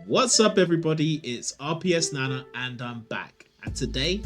What's up, everybody? It's RPS Nana and I'm back. And today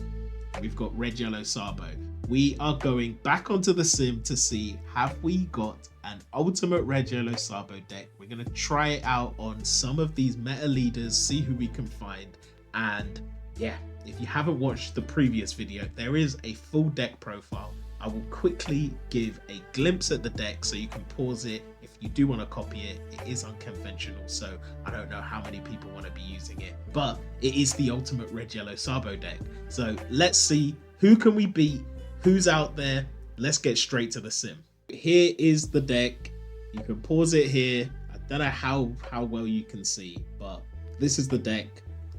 we've got RY Sabo. We are going back onto the sim to see have we got an ultimate RY Sabo deck. We're going to try it out on some of these meta leaders, see who we can find. And yeah, if you haven't watched the previous video, there is a full deck profile. I will quickly give a glimpse at the deck so you can pause it. If you do want to copy it, it is unconventional, so I don't know how many people want to be using it, but it is the ultimate RY Sabo deck. So let's see who can we beat, who's out there. Let's get straight to the sim. Here is the deck. You can pause it here. I don't know how well you can see, but this is the deck.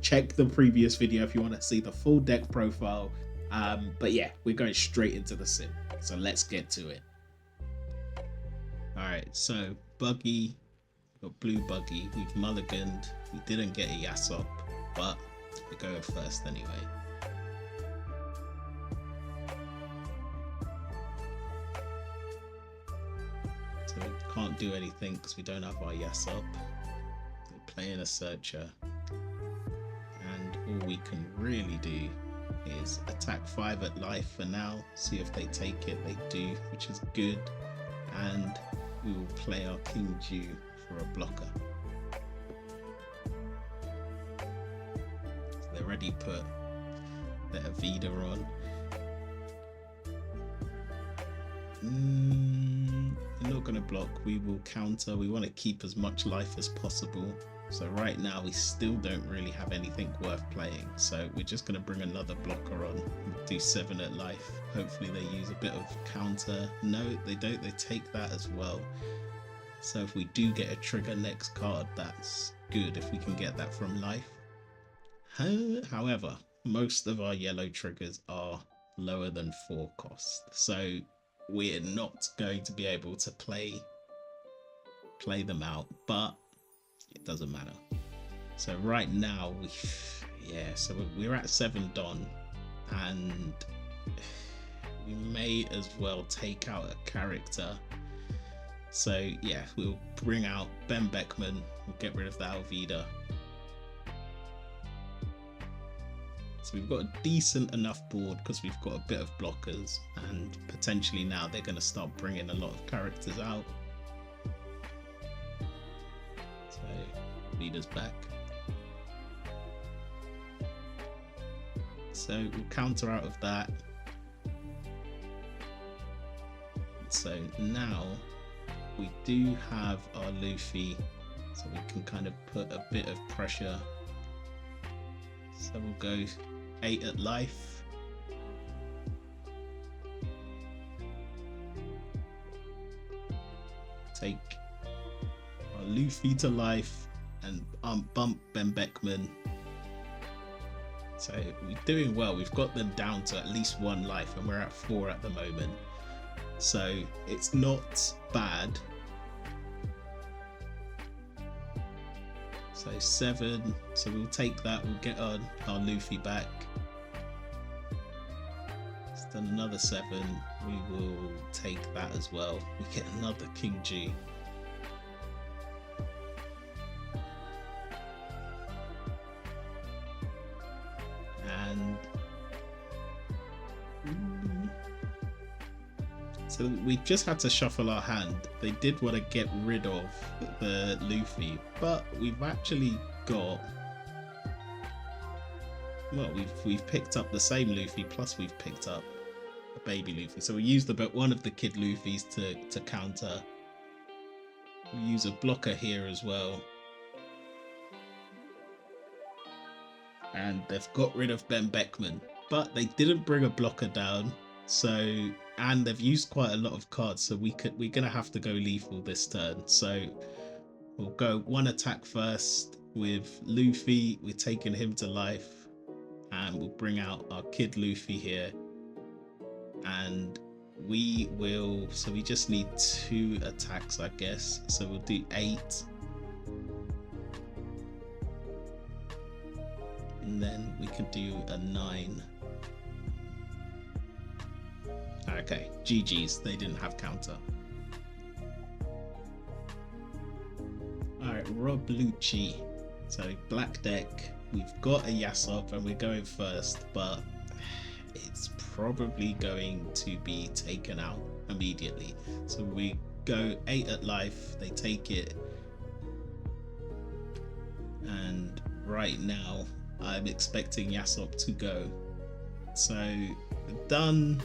Check the previous video if you want to see the full deck profile. But yeah, we're going straight into the sim, so let's get to it. All right, so Buggy, got blue Buggy. We've mulliganed. We didn't get a Yasop, but we're going first anyway. So we can't do anything because we don't have our Yasop. We're playing a Searcher, and all we can really do is attack 5 at life for now, see if they take it. They do, which is good, and we will play our King Jew for a blocker. So they already put their Avida on. They're not going to block. We will counter. We want to keep as much life as possible. So right now we still don't really have anything worth playing, so we're just going to bring another blocker on, do 7 at life. Hopefully they use a bit of counter. No, they don't. They take that as well. So if we do get a trigger next card, that's good if we can get that from life. However, most of our yellow triggers are lower than 4 cost, so we're not going to be able to play them out, but it doesn't matter. So right now so we're at 7 Don, and we may as well take out a character. So yeah, we'll bring out Ben Beckman. We'll get rid of the Alvida. So we've got a decent enough board because we've got a bit of blockers, and potentially now they're going to start bringing a lot of characters out. Leaders back. So we'll counter out of that. So now we do have our Luffy, so we can kind of put a bit of pressure. So we'll go 8 at life. Take our Luffy to life and bump Ben Beckman. So we're doing well. We've got them down to at least 1 life, and we're at 4 at the moment, so it's not bad. So 7, so we'll take that. We'll get our Luffy back. It's done another 7. We will take that as well. We get another King G. So we just had to shuffle our hand. They did want to get rid of the Luffy, but we've actually got, well, we've picked up the same Luffy, plus we've picked up a baby Luffy. So we used about one of the kid Luffys to counter. We use a blocker here as well. And they've got rid of Ben Beckman, but they didn't bring a blocker down. So, and they've used quite a lot of cards, so we're gonna have to go lethal this turn. So we'll go 1 attack first with Luffy. We're taking him to life, and we'll bring out our kid Luffy here, and we will, so we just need 2 attacks, I guess. So we'll do 8, and then we could do a 9. Okay, GG's, they didn't have counter. Alright, Rob Lucci. So black deck, we've got a Yasop and we're going first, but it's probably going to be taken out immediately. So we go 8 at life, they take it, and right now I'm expecting Yasop to go. So we've done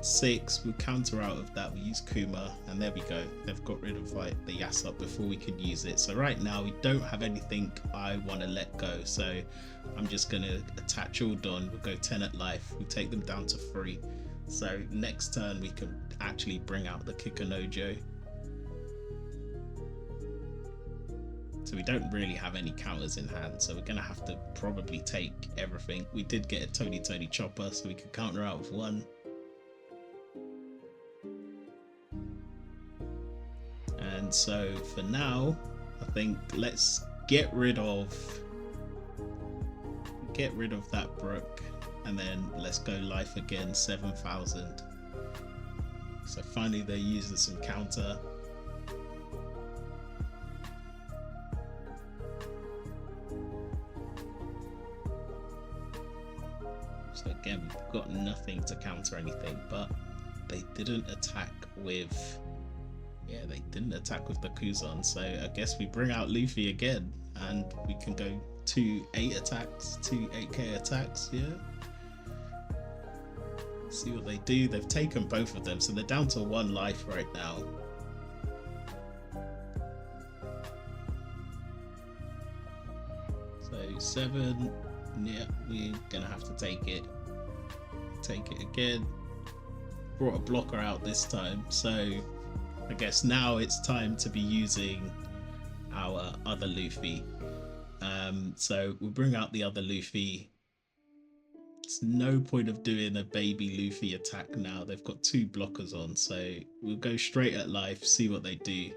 6, we counter out of that, we use Kuma, and there we go. They've got rid of like the Yasop before we can use it. So right now we don't have anything I want to let go, so I'm just gonna attach all done. We'll go 10 at life, we'll take them down to 3. So next turn we can actually bring out the Kikunojo. So we don't really have any counters in hand, so we're gonna have to probably take everything. We did get a Tony Chopper, so we could counter out with 1. And so for now, I think let's get rid of that Brook, and then let's go life again, 7,000. So finally they're using some counter. So again, we've got nothing to counter anything, but they didn't attack with, yeah, they didn't attack with the Kuzan. So I guess we bring out Luffy again, and we can go 2 8 attacks, 2 8k attacks, yeah. See what they do. They've taken both of them, so they're down to 1 life right now. So 7, yeah, we're gonna have to take it again. Brought a blocker out this time, so I guess now it's time to be using our other Luffy. So we'll bring out the other Luffy. It's no point of doing a baby Luffy attack now. They've got 2 blockers on, so we'll go straight at life, see what they do.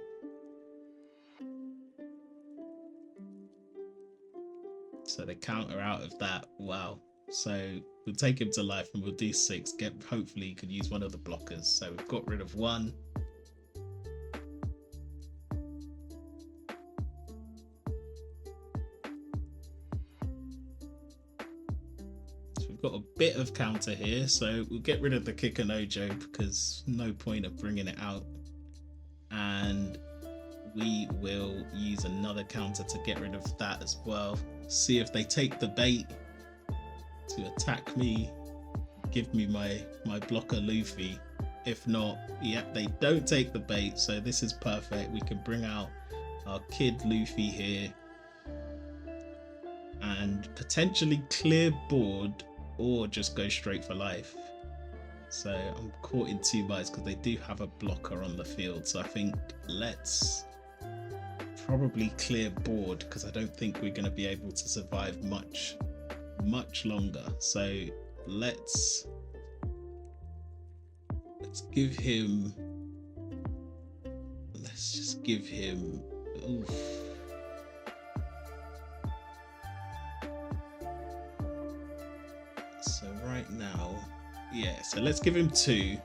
So they counter out of that. Wow. So we'll take him to life and we'll do 6. Hopefully he could use one of the blockers. So we've got rid of 1. Got a bit of counter here, so we'll get rid of the Kikunojo because no point of bringing it out, and we will use another counter to get rid of that as well. See if they take the bait to attack me, give me my blocker Luffy. If not, yeah, they don't take the bait, so this is perfect. We can bring out our kid Luffy here and potentially clear board, or just go straight for life. So I'm caught in 2 bites because they do have a blocker on the field. So I think let's probably clear board because I don't think we're going to be able to survive much longer. So let's give him, let's just give him, oof. So right now, yeah, so let's give him 2.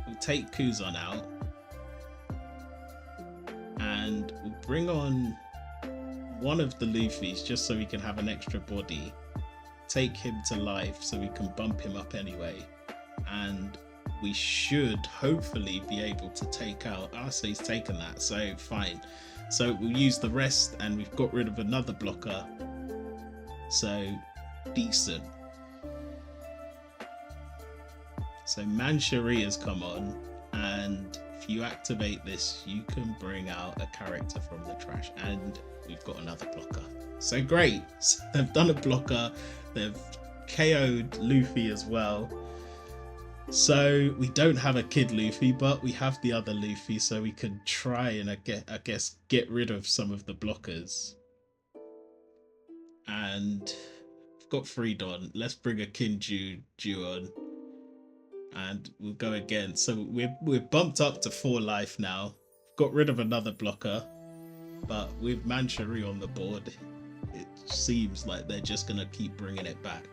We'll take Kuzan out and we'll bring on one of the Luffys just so we can have an extra body, take him to life so we can bump him up anyway, and we should hopefully be able to take out, so he's taken that, so fine. So we'll use the rest and we've got rid of another blocker, so decent. So Manchuri has come on, and if you activate this you can bring out a character from the trash, and we've got another blocker. So great, so they've done a blocker, they've KO'd Luffy as well. So we don't have a kid Luffy, but we have the other Luffy, so we can try and I guess get rid of some of the blockers. And we've got Freedon. Let's bring a Kinju on, and we'll go again. So we're bumped up to 4 life now. Got rid of another blocker, but with Manchuri on the board, it seems like they're just gonna keep bringing it back.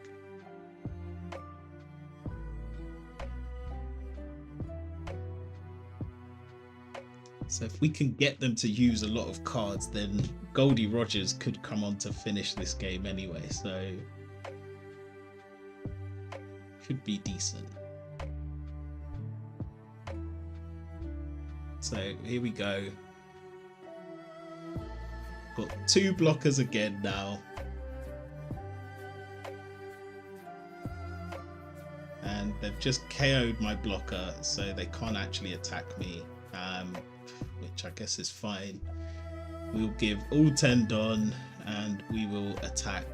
So if we can get them to use a lot of cards, then Goldie Rogers could come on to finish this game anyway. So could be decent. So here we go. Got 2 blockers again now. And they've just KO'd my blocker, so they can't actually attack me, which I guess is fine. We'll give all 10 Don and we will attack.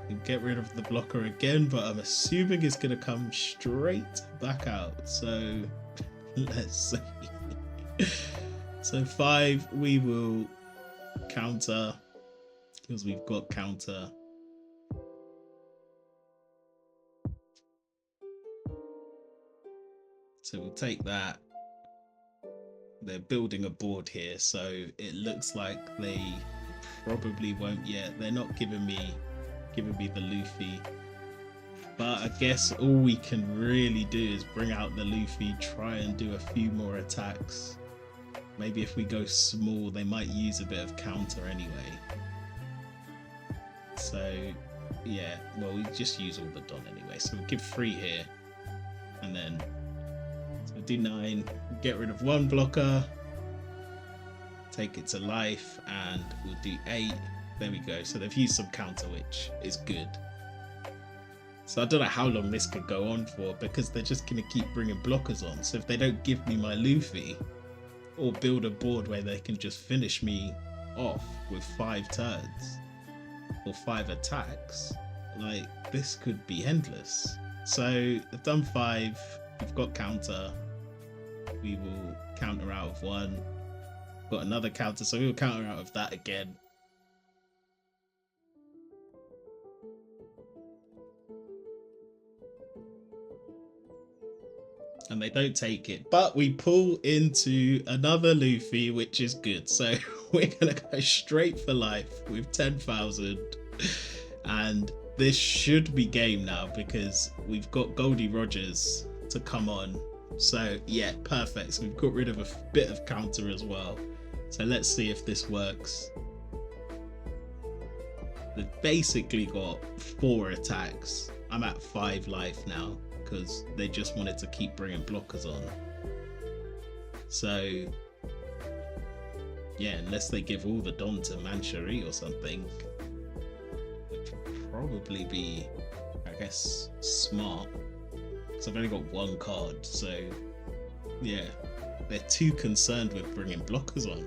We'll get rid of the blocker again, but I'm assuming it's going to come straight back out. So let's see. So 5, we will counter because we've got counter. So we'll take that. They're building a board here, so it looks like they probably won't yet. They're not giving me the LUFFY, but I guess all we can really do is bring out the LUFFY, try and do a few more attacks. Maybe if we go small, they might use a bit of counter anyway. So yeah, well, we just use all the Don anyway. So we'll give 3 here, and then so do 9, get rid of 1 blocker, take it to life, and we'll do 8. There we go. So they've used some counter, which is good. So I don't know how long this could go on for, because they're just going to keep bringing blockers on. So if they don't give me my LUFFY, or build a board where they can just finish me off with 5 turns or 5 attacks, like, this could be endless. So I've done 5, we've got counter, we will counter out of 1, got another counter, so we will counter out of that again. And they don't take it, but we pull into another LUFFY, which is good. So we're gonna go straight for life with 10,000, and this should be game now because we've got Goldie Rogers to come on. So yeah, perfect. So we've got rid of a bit of counter as well. So let's see if this works. They've basically got 4 attacks. I'm at 5 life now, because they just wanted to keep bringing blockers on. So yeah, unless they give all the Don to Manchery or something, which would probably be, I guess, smart, because I've only got 1 card. So yeah, they're too concerned with bringing blockers on.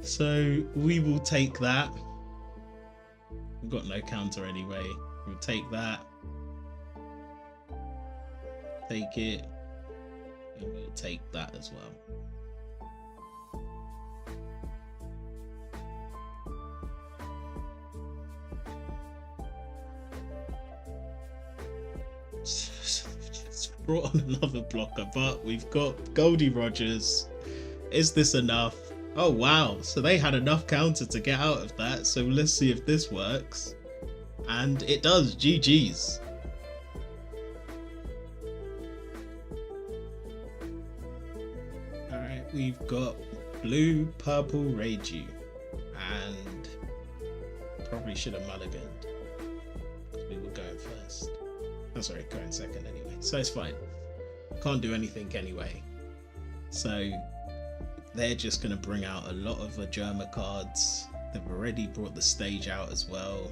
So we will take that. We've got no counter anyway. We'll take that. Take it, and we'll take that as well. Just brought on another blocker, but we've got Goldie Rogers. Is this enough? Oh wow, so they had enough counter to get out of that, so let's see if this works. And it does. GG's. We've got blue, purple, Reiju, and probably should have mulliganed because we were going first. Oh, sorry, going second anyway. So it's fine. Can't do anything anyway. So they're just going to bring out a lot of Germa cards. They've already brought the stage out as well.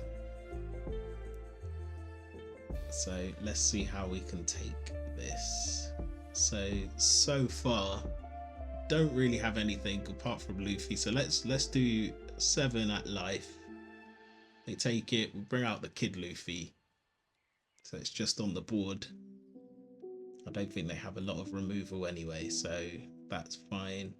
So let's see how we can take this. So far, don't really have anything apart from LUFFY, so let's do 7 at life. They take it, we'll bring out the kid LUFFY, so it's just on the board. I don't think they have a lot of removal anyway, so that's fine.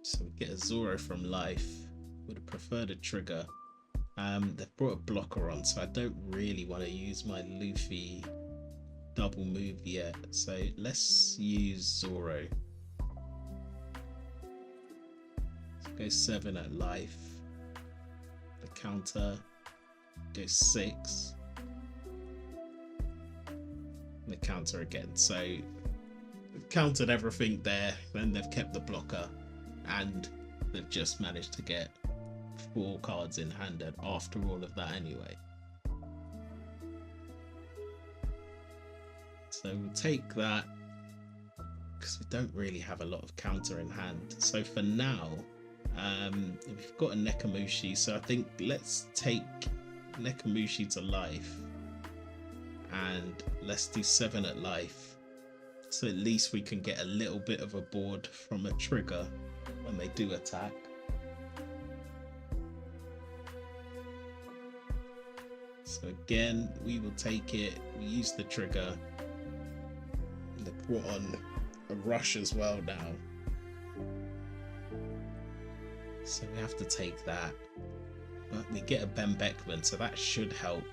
So we get a Zoro from life. Would have preferred a trigger. They've brought a blocker on, so I don't really want to use my LUFFY double move yet. So let's use Zoro. Let's go 7 at life. counter, go 6. The counter again. So countered everything there, then they've kept the blocker, and they've just managed to get 4 cards in hand after all of that anyway. So we'll take that because we don't really have a lot of counter in hand. So for now, we've got a Nekamushi, so I think let's take Nekamushi to life and let's do 7 at life, so at least we can get a little bit of a board from a trigger when they do attack. So again, we will take it, we use the trigger. They brought on a rush as well now, so we have to take that, but we get a Ben Beckman, so that should help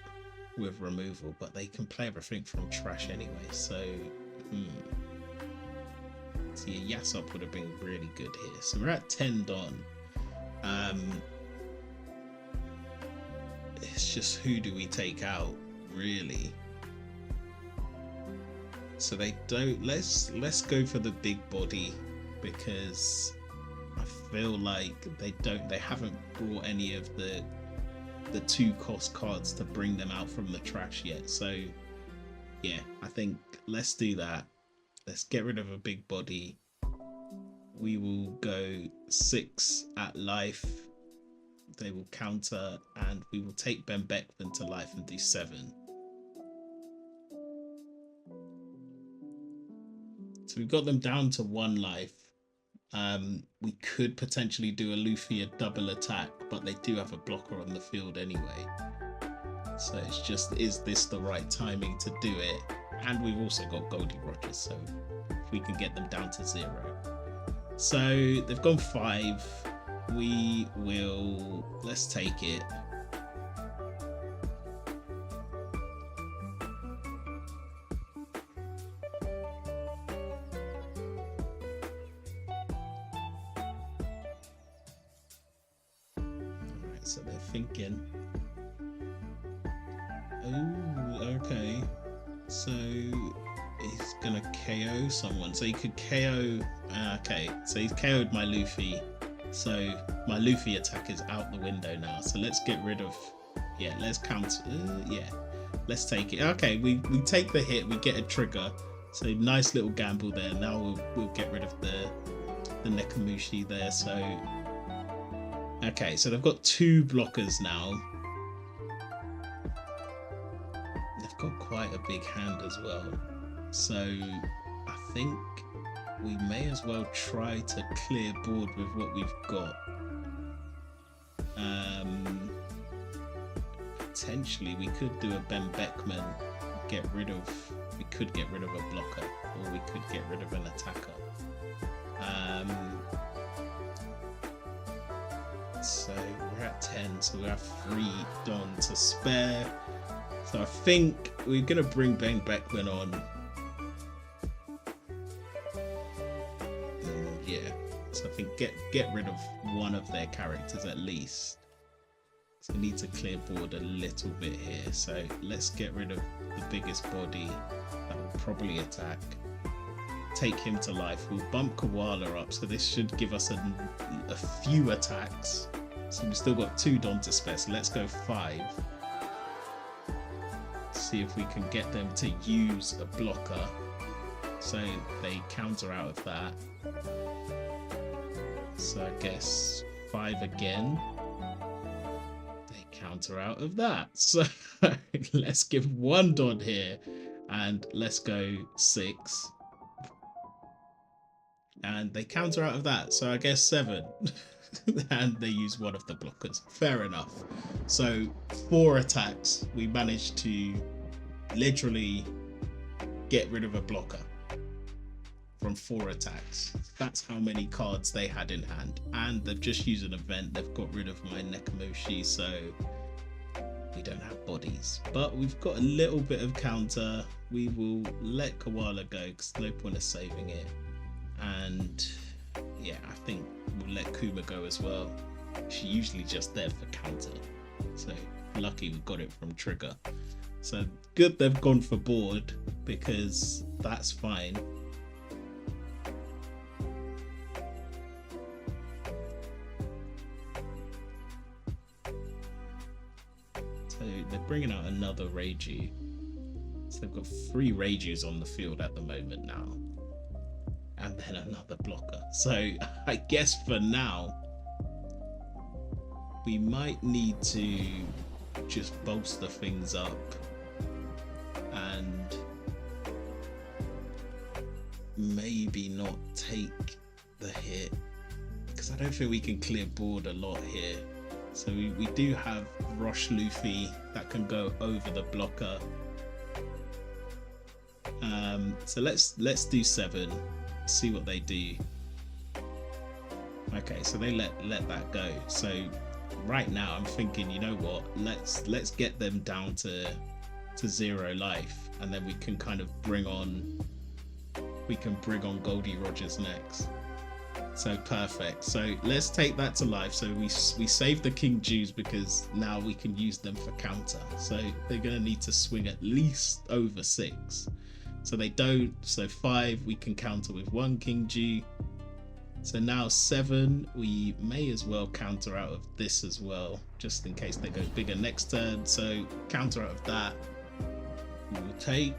with removal, but they can play everything from trash anyway, so see, a Yasop would have been really good here. So we're at 10 Don. It's just, who do we take out really? So they don't, let's go for the big body, because I feel like they haven't brought any of the 2-cost cards to bring them out from the trash yet. So yeah, I think let's do that. Let's get rid of a big body. We will go 6 at life. They will counter, and we will take Ben Beckman to life and do 7. So we've got them down to 1 life. We could potentially do a Luffy a double attack, but they do have a blocker on the field anyway. So it's just, is this the right timing to do it? And we've also got Goldie Rogers, so if we can get them down to 0. So they've gone 5. We will, let's take it. Alright, so they're thinking, oh, okay, so he's gonna KO someone, so he could KO, okay, so he's KO'd my Luffy, so my Luffy attack is out the window now, so let's get rid of, yeah, let's counter, yeah, let's take it. Okay, we take the hit, we get a trigger, so nice little gamble there. Now we'll get rid of the Nekamushi there. So okay, so they've got 2 blockers now. They've got quite a big hand as well, so I think we may as well try to clear board with what we've got. Potentially we could do a Ben Beckman, we could get rid of a blocker, or we could get rid of an attacker. So we're at 10, so we have 3 Don to spare. So I think we're gonna bring Ben Beckman on. Yeah, so I think get rid of one of their characters at least. So we need to clear board a little bit here. So let's get rid of the biggest body that will probably attack. Take him to life. We'll bump Koala up, so this should give us a few attacks. So we've still got 2 Don to spare, so let's go 5. See if we can get them to use a blocker, so they counter out of that. So I guess 5 again. They counter out of that. So let's give 1 Don here, and let's go 6. And they counter out of that, so I guess 7. And they use one of the blockers. Fair enough. So 4 attacks. We managed to literally get rid of a blocker from 4 attacks. That's how many cards they had in hand. And they've just used an event. They've got rid of my Nekamushi, so we don't have bodies. But we've got a little bit of counter. We will let Koala go because no point of saving it. And yeah, I think we'll let Kuma go as well. She's usually just there for counter. So lucky we got it from trigger. So good they've gone for board, because that's fine. So they're bringing out another Reiju. So they've got 3 Reijus on the field at the moment now. And then another blocker. So I guess for now, we might need to just bolster things up and maybe not take the hit, because I don't think we can clear board a lot here. So we do have Rush Luffy that can go over the blocker. So let's do 7, see what they do. Okay, so they let that go. So right now I'm thinking, you know what, let's get them down to 0 life, and then we can kind of bring on Goldie Rogers next. So perfect. So let's take that to life. So we save the King Jews, because now we can use them for counter. So they're gonna need to swing at least over 6. So they don't. So 5 we can counter with 1 King Jew. So now 7, we may as well counter out of this as well, just in case they go bigger next turn. So counter out of that, we will take.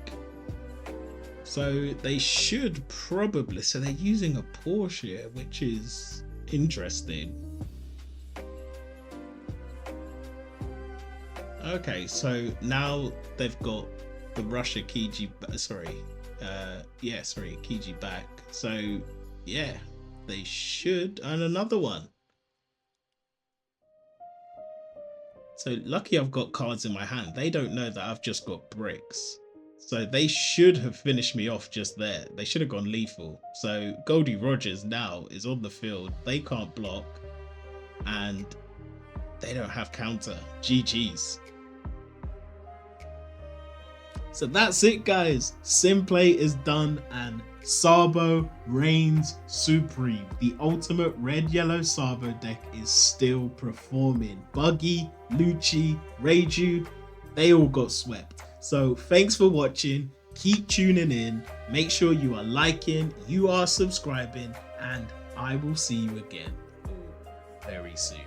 So they should probably, so they're using a Porsche, which is interesting. Okay, so now they've got the Russia Kiji, Kiji back. So yeah, they should, and another one. So lucky I've got cards in my hand. They don't know that I've just got bricks. So they should have finished me off just there. They should have gone lethal. So Goldie Rogers now is on the field. They can't block, and they don't have counter. GG's. So that's it, guys. Sim play is done, and Sabo reigns supreme. The ultimate red-yellow Sabo deck is still performing. Buggy, Lucci, Reiju, they all got swept. So thanks for watching. Keep tuning in. Make sure you are liking, you are subscribing, and I will see you again very soon.